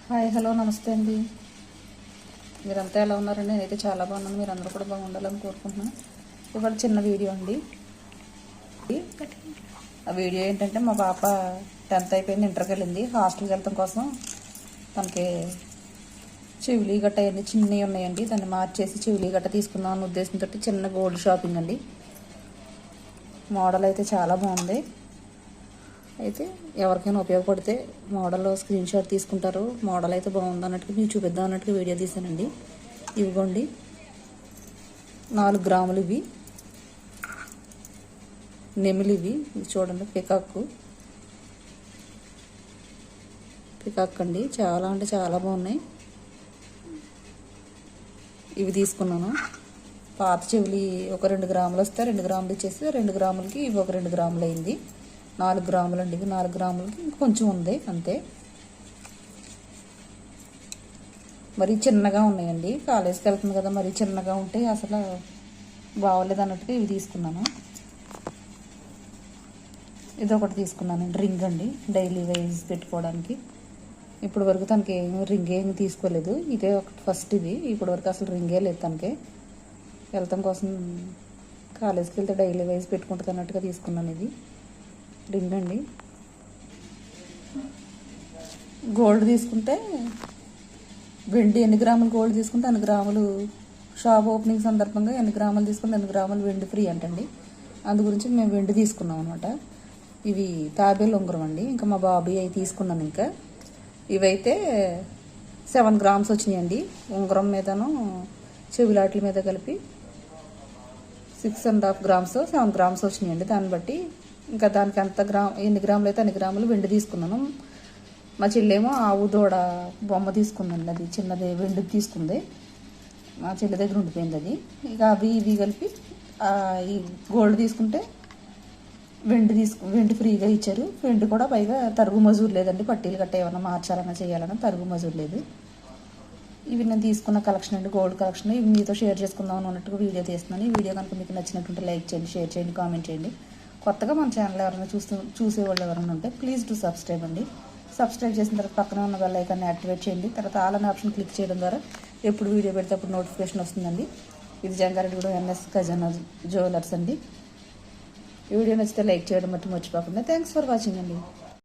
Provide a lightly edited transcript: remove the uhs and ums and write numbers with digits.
Hi hello నమస్తే అండి. మీరంతా ఎలా ఉన్నారండి? నేనైతే చాలా బాగున్నాను. మీరు అందరూ కూడా బాగుండాలని కోరుకుంటున్నాను. ఇవాళ చిన్న వీడియో అండి. ఆ వీడియో ఏంటంటే మా పాప 10th అయిపోయింది, ఇంటర్కి వెళ్ళింది. హాస్టల్కి వెళ్తాం కోసం తనకి చెవులి గట్ట అన్నీ చిన్నవి ఉన్నాయండి. దాన్ని మార్చేసి చెవులి గట్ట తీసుకుందాం అన్న ఉద్దేశంతో చిన్న గోల్డ్ షాపింగ్ అండి. మోడల్ అయితే చాలా బాగుంది. అయితే ఎవరికైనా ఉపయోగపడితే మోడల్ స్క్రీన్ షాట్ తీసుకుంటారు. మోడల్ అయితే బాగుంది అన్నట్టుగా మీకు చూపిద్దాం అన్నట్టుగా వీడియో తీసానండి. ఇవిగోండి 4 గ్రాములు ఇవి నెమిలి. ఇవి చూడండి, పికాక్ అండి. చాలా అంటే చాలా బాగున్నాయి. ఇవి తీసుకున్నాను. పాత చెవులి ఒక 2 గ్రాములు వస్తే 2 గ్రాములు ఇచ్చేసి 2 గ్రాములకి ఇవి ఒక 2 గ్రాములు అయింది. 4 గ్రాములు అండి. ఇవి 4 గ్రాములకి ఇంకొంచెం ఉంది అంతే. మరి చిన్నగా ఉన్నాయండి. కాలేజీకి వెళ్తుంది కదా, మరి చిన్నగా ఉంటే అసలు బాగోలేదు అన్నట్టుగా ఇవి తీసుకున్నాను. ఇది ఒకటి తీసుకున్నానండి, రింగ్ అండి, డైలీ వైజ్ పెట్టుకోవడానికి. ఇప్పుడు వరకు తనకి రింగ్ ఏమి తీసుకోలేదు. ఇదే ఒకటి ఫస్ట్. ఇది ఇప్పటి వరకు అసలు రింగే లేదు తనకి. వెళ్తాం కోసం కాలేజీకి వెళ్తే డైలీ వైజ్ పెట్టుకుంటుంది అన్నట్టుగా తీసుకున్నాను. ఇది రింగ్ అండి. గోల్డ్ తీసుకుంటే వెండి ఎన్ని గ్రాములు గోల్డ్ తీసుకుంటే అన్ని గ్రాములు, షాప్ ఓపెనింగ్ సందర్భంగా ఎన్ని గ్రాములు తీసుకుంటే అన్ని గ్రాములు వెండి ఫ్రీ అంటండి. అందు గురించి మేము వెండి తీసుకున్నాం అనమాట. ఇవి తాబేలు ఉంగరం అండి. ఇంకా మా బాబీ అవి తీసుకున్నాను. ఇంకా ఇవైతే 7 గ్రామ్స్ వచ్చినాయండి. ఉంగరం మీదను చెవిలాట్ల మీద కలిపి 6.5 గ్రామ్స్ 7 గ్రామ్స్ వచ్చినాయండి. దాన్ని బట్టి ఇంకా దానికి ఎన్ని గ్రాములు అయితే అన్ని గ్రాములు వెండి తీసుకున్నాను. మా చెల్లేమో ఆవు దూడ బొమ్మ తీసుకుందండి. అది చిన్నది వెండిది తీసుకుంది. మా చెల్లి దగ్గర ఉండిపోయింది అది. ఇక అవి ఇవి కలిపి ఈ గోల్డ్ తీసుకుంటే వెండి ఫ్రీగా ఇచ్చారు. వెండి కూడా పైగా తరుగు మజూరు లేదండి. పట్టీలు గట్ట ఏమన్నా మార్చాలన్నా చేయాలన్నా తరుగు మజూరు లేదు. ఇవి నేను తీసుకున్న కలెక్షన్ అండి, గోల్డ్ కలెక్షన్. ఇవి మీతో షేర్ చేసుకుందాం అన్నట్టుగా వీడియో తీస్తున్నాను. ఈ వీడియో కనుక మీకు నచ్చినట్టుంటే లైక్ చేయండి, షేర్ చేయండి, కామెంట్ చేయండి. కొత్తగా మన ఛానల్ ఎవరైనా చూసేవాళ్ళు ఎవరైనా ఉంటే ప్లీజ్ టు సబ్స్క్రైబ్ అండి. సబ్స్క్రైబ్ చేసిన తర్వాత పక్కన ఉన్న బెల్ ఐకాన్ని యాక్టివేట్ చేయండి. తర్వాత ఆల్ అనే ఆప్షన్ క్లిక్ చేయడం ద్వారా ఎప్పుడు వీడియో పెడితే అప్పుడు నోటిఫికేషన్ వస్తుందండి. ఇది జంగారెడ్డిగూడెం ఎన్ఎస్ ఖజానా జ్యువెలర్స్ అండి. ఈ వీడియో నచ్చితే లైక్ చేయడం మట్టి మర్చిపోకుండా. థ్యాంక్స్ ఫర్ వాచింగ్ అండి.